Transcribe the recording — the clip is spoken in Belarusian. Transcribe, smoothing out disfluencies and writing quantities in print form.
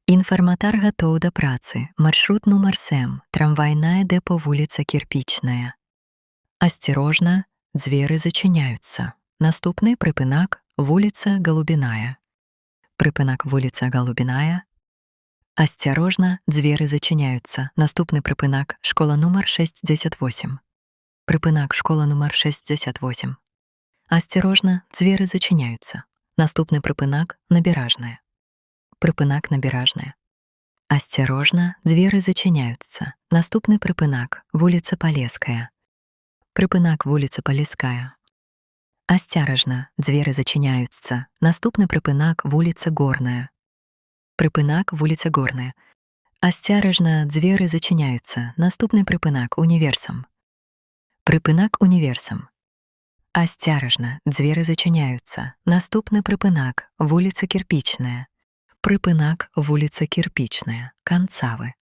Інфарматар гатоў да працы. Маршрут нумар 7. Трамвайная депо вуліца Кірпічная. Асцярожна, дзверы зачыняюцца. Наступны прыпынак вуліца Галубіная. Прыпынак вуліца Галубіная. Асцярожна, дзверы зачыняюцца. Наступны прыпынак школа нумар 68. Прыпынак школа нумар 68. Асцярожна, дзверы зачыняюцца. Наступны прыпынак набяражная. Прыпынак набяражная. Асцярожна, дзверы зачыняюцца. Наступны прыпынак вуліца Палеская. Прыпынак вуліца Палеская. Асцяражна, дзверы зачыняюцца. Наступны прыпынак вуліца Горная. Прыпынак вуліца Горная. Асцяражна, дзверы зачыняюцца. Наступны прыпынак універсам. Прыпынак універсам. Асцяражна, дзверы зачыняюцца. Наступны прыпынак вуліца Кірпічная. Прыпынак вуліца Кірпічная. Канцавы.